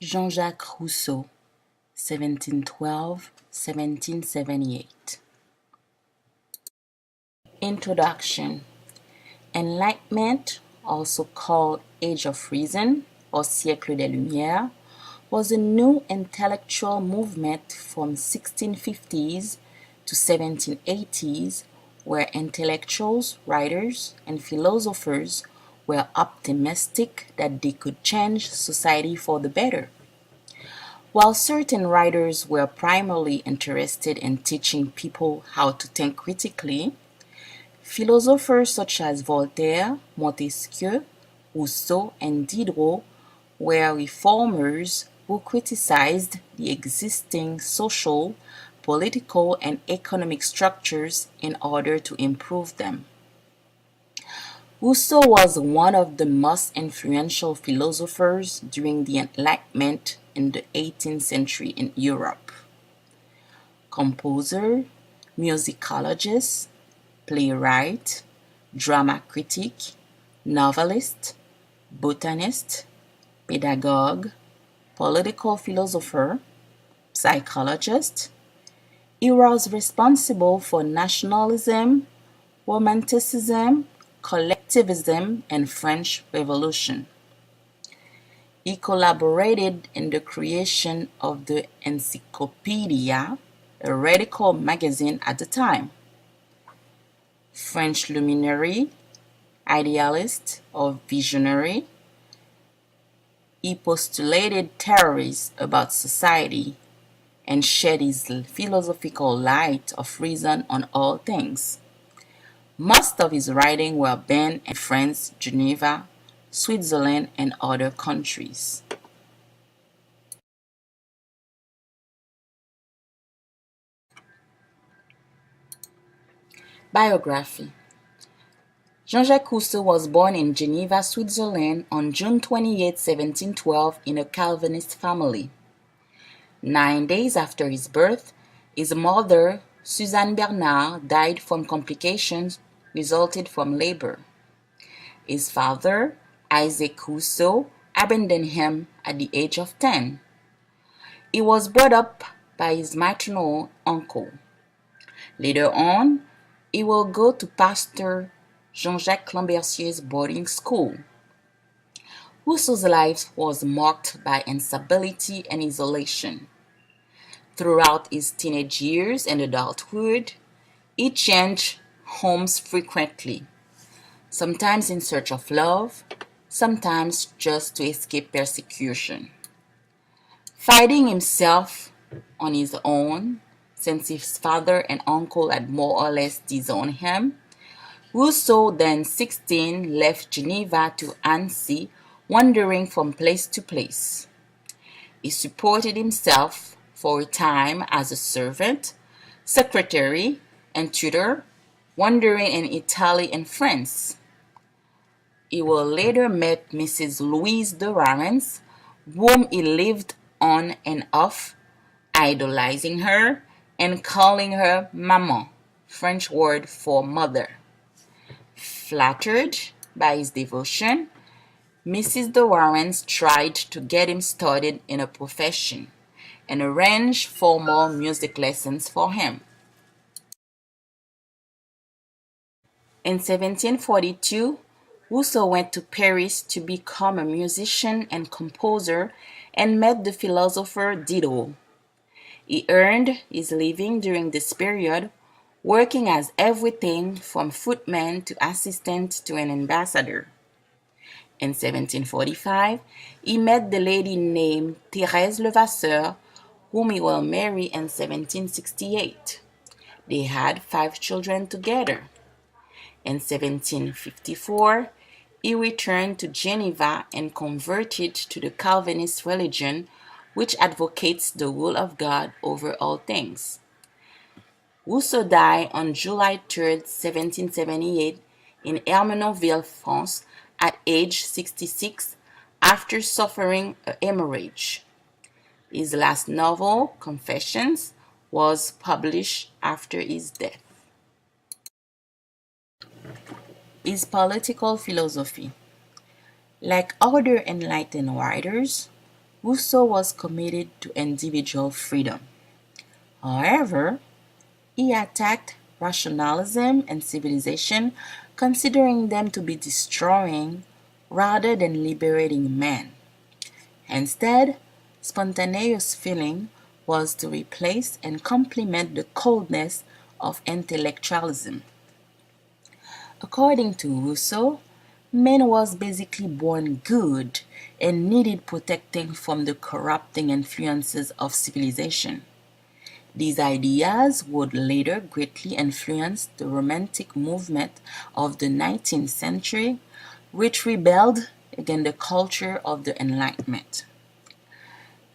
Jean-Jacques Rousseau, 1712-1778. Introduction. Enlightenment, also called Age of Reason or Siècle des Lumières, was a new intellectual movement from 1650s to 1780s where intellectuals, writers, and philosophers were optimistic that they could change society for the better. While certain writers were primarily interested in teaching people how to think critically, philosophers such as Voltaire, Montesquieu, Rousseau, and Diderot were reformers who criticized the existing social, political, and economic structures in order to improve them. Rousseau was one of the most influential philosophers during the Enlightenment in the 18th century in Europe. Composer, musicologist, playwright, drama critic, novelist, botanist, pedagogue, political philosopher, psychologist, he was responsible for nationalism, romanticism, collectivism, and French Revolution. He collaborated in the creation of the Encyclopedia, a radical magazine at the time. French luminary, idealist, or visionary, he postulated theories about society and shed his philosophical light of reason on all things. Most of his writings were banned in France, Geneva, Switzerland, and other countries. Biography. Jean-Jacques Rousseau was born in Geneva, Switzerland on June 28, 1712 in a Calvinist family. 9 days after his birth, his mother, Suzanne Bernard, died from complications resulted from labor. His father, Isaac Rousseau, abandoned him at the age of 10. He was brought up by his maternal uncle. Later on, he will go to Pastor Jean-Jacques Lambertier's boarding school. Rousseau's life was marked by instability and isolation. Throughout his teenage years and adulthood, he changed homes frequently, sometimes in search of love, sometimes just to escape persecution. Finding himself on his own, since his father and uncle had more or less disowned him, Rousseau, then 16, left Geneva to Annecy, wandering from place to place. He supported himself for a time as a servant, secretary, and tutor, wandering in Italy and France. He will later meet Mrs. Louise de Warens, whom he lived on and off, idolizing her and calling her maman, French word for mother. Flattered by his devotion, Mrs. de Warens tried to get him started in a profession and arranged formal music lessons for him. In 1742, Rousseau went to Paris to become a musician and composer and met the philosopher Diderot. He earned his living during this period, working as everything from footman to assistant to an ambassador. In 1745, he met the lady named Thérèse Levasseur, whom he will marry in 1768. They had 5 children together. In 1754, he returned to Geneva and converted to the Calvinist religion, which advocates the rule of God over all things. Rousseau died on July 3, 1778, in Hermenonville, France, at age 66 after suffering a hemorrhage. His last novel, Confessions, was published after his death. His political philosophy. Like other enlightened writers, Rousseau was committed to individual freedom. However, he attacked rationalism and civilization, considering them to be destroying rather than liberating man. Instead, spontaneous feeling was to replace and complement the coldness of intellectualism. According to Rousseau, man was basically born good and needed protecting from the corrupting influences of civilization. These ideas would later greatly influence the Romantic movement of the 19th century, which rebelled against the culture of the Enlightenment.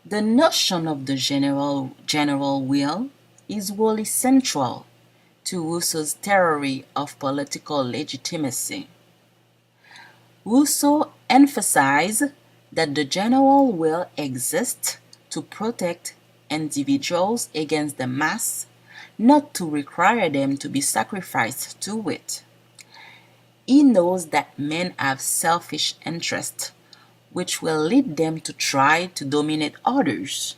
The notion of the general will is wholly central to Rousseau's theory of political legitimacy. Rousseau emphasized that the general will exists to protect individuals against the mass, not to require them to be sacrificed to it. He knows that men have selfish interests, which will lead them to try to dominate others.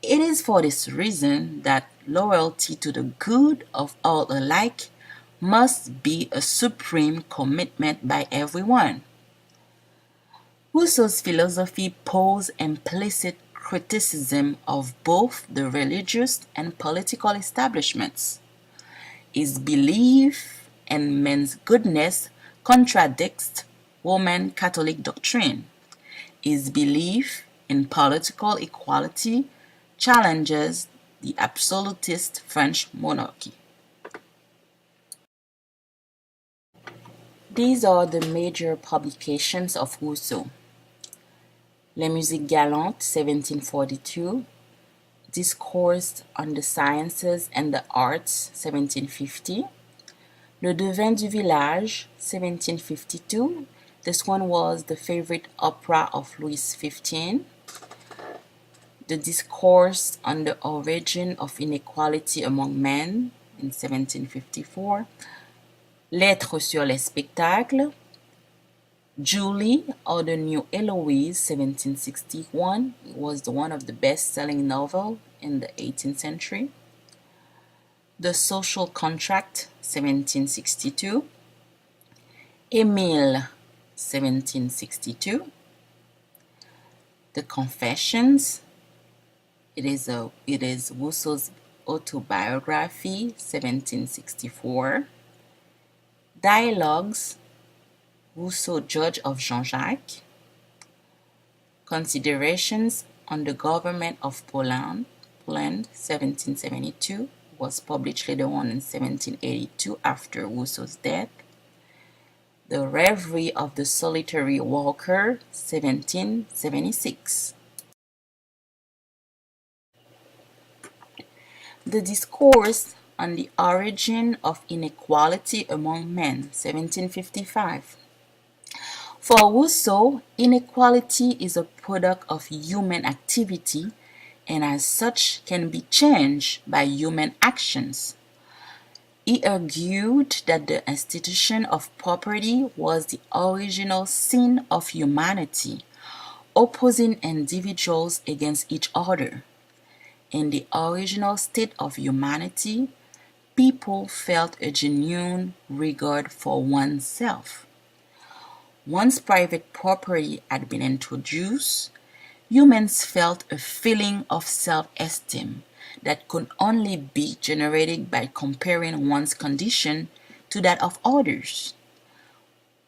It is for this reason that loyalty to the good of all alike must be a supreme commitment by everyone. Rousseau's philosophy posed implicit criticism of both the religious and political establishments. His belief in man's goodness contradicts Roman Catholic doctrine. His belief in political equality challenges the absolutist French monarchy. These are the major publications of Rousseau. Les Musiques Galantes, 1742, Discourse on the Sciences and the Arts, 1750, Le Devin du Village, 1752. This one was the favorite opera of Louis XV. The Discourse on the Origin of Inequality Among Men, in 1754. Lettres sur les spectacles, Julie or the New Eloise, 1761, was one of the best-selling novels in the 18th century. The Social Contract, 1762. Emile, 1762. The Confessions, it is Rousseau's autobiography, 1764. Dialogues, Rousseau, Judge of Jean-Jacques. Considerations on the Government of Poland, 1772, was published later on in 1782 after Rousseau's death. The Reverie of the Solitary Walker, 1776. The Discourse on the Origin of Inequality Among Men, 1755. For Rousseau, inequality is a product of human activity and as such can be changed by human actions. He argued that the institution of property was the original sin of humanity, opposing individuals against each other. In the original state of humanity, people felt a genuine regard for oneself. Once private property had been introduced, humans felt a feeling of self-esteem that could only be generated by comparing one's condition to that of others.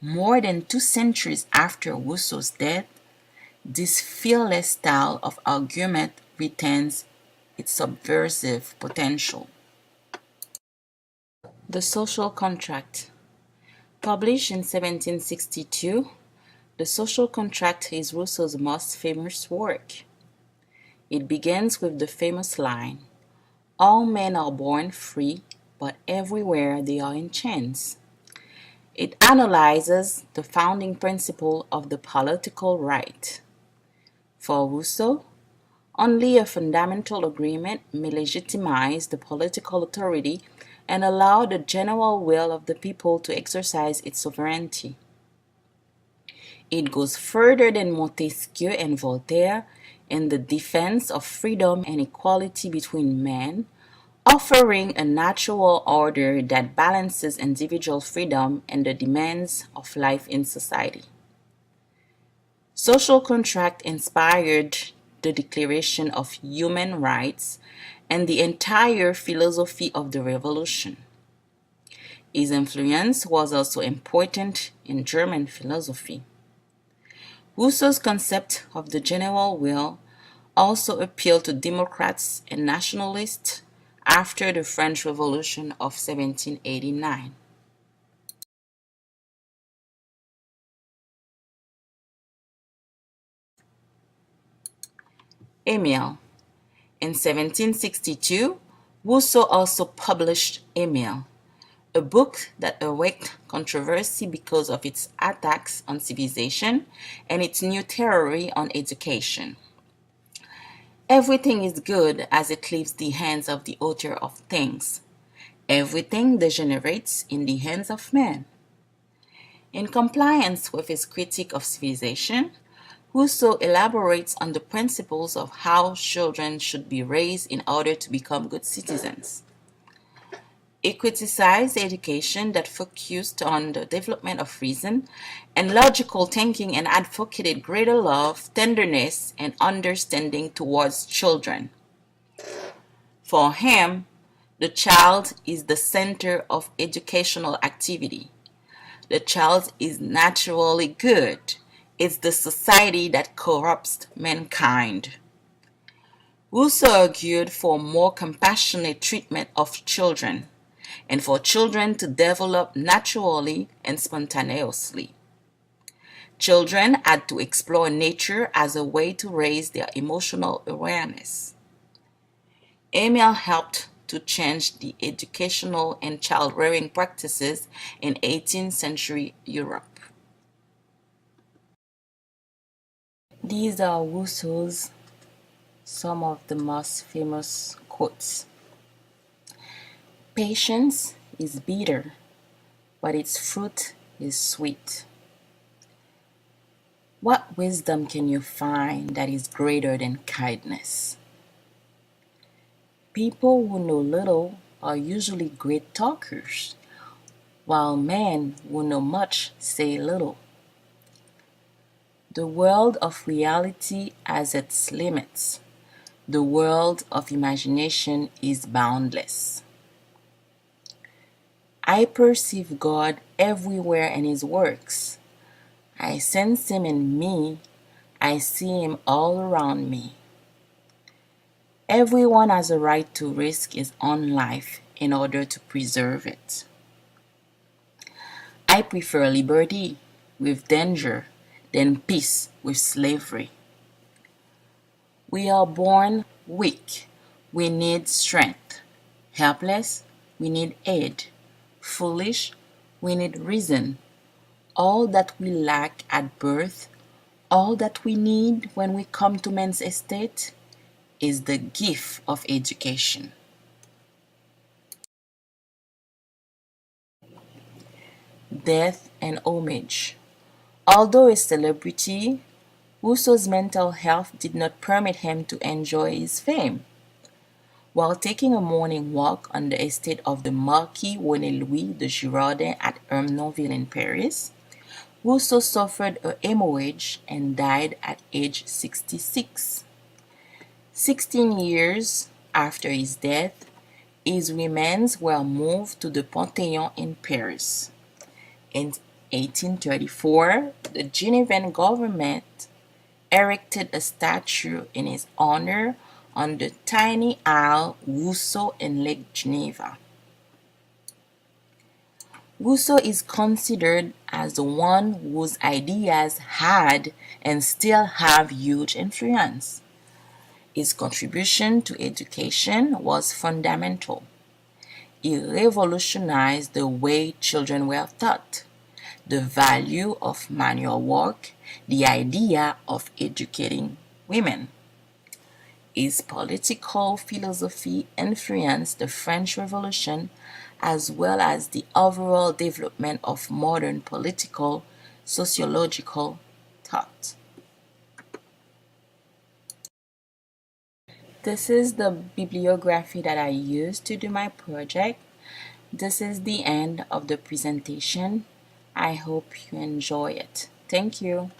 More than 2 centuries after Rousseau's death, this fearless style of argument retains its subversive potential. The Social Contract. Published in 1762, The Social Contract is Rousseau's most famous work. It begins with the famous line, "All men are born free, but everywhere they are in chains." It analyzes the founding principle of the political right. For Rousseau, only a fundamental agreement may legitimize the political authority and allow the general will of the people to exercise its sovereignty. It goes further than Montesquieu and Voltaire in the defense of freedom and equality between men, offering a natural order that balances individual freedom and the demands of life in society. Social contract inspired the Declaration of Human Rights and the entire philosophy of the Revolution. His influence was also important in German philosophy. Rousseau's concept of the general will also appealed to Democrats and nationalists after the French Revolution of 1789. Emile. In 1762, Rousseau also published Emile, a book that awakened controversy because of its attacks on civilization and its new theory on education. Everything is good as it leaves the hands of the author of things. Everything degenerates in the hands of man. In compliance with his critique of civilization, Rousseau elaborates on the principles of how children should be raised in order to become good citizens. He criticized education that focused on the development of reason and logical thinking and advocated greater love, tenderness, and understanding towards children. For him, the child is the center of educational activity. The child is naturally good. It's the society that corrupts mankind. Rousseau argued for more compassionate treatment of children and for children to develop naturally and spontaneously. Children had to explore nature as a way to raise their emotional awareness. Emile helped to change the educational and child-rearing practices in 18th century Europe. These are Rousseau's some of the most famous quotes. Patience is bitter, but its fruit is sweet. What wisdom can you find that is greater than kindness? People who know little are usually great talkers, while men who know much say little. The world of reality has its limits. The world of imagination is boundless. I perceive God everywhere in His works. I sense Him in me. I see Him all around me. Everyone has a right to risk his own life in order to preserve it. I prefer liberty with danger than peace with slavery. We are born weak. We need strength. Helpless. We need aid. Foolish. We need reason. All that we lack at birth, all that we need when we come to man's estate, is the gift of education. Death and homage. Although a celebrity, Rousseau's mental health did not permit him to enjoy his fame. While taking a morning walk on the estate of the Marquis René Louis de Girardin at Ermenonville in Paris, Rousseau suffered a hemorrhage and died at age 66. 16 years after his death, his remains were moved to the Panthéon in Paris. In 1834, the Genevan government erected a statue in his honor on the tiny isle Rousseau in Lake Geneva. Rousseau is considered as the one whose ideas had and still have huge influence. His contribution to education was fundamental. He revolutionized the way children were taught, the value of manual work, the idea of educating women. His political philosophy influenced the French Revolution as well as the overall development of modern political, sociological, thought. This is the bibliography that I used to do my project. This is the end of the presentation. I hope you enjoy it. Thank you.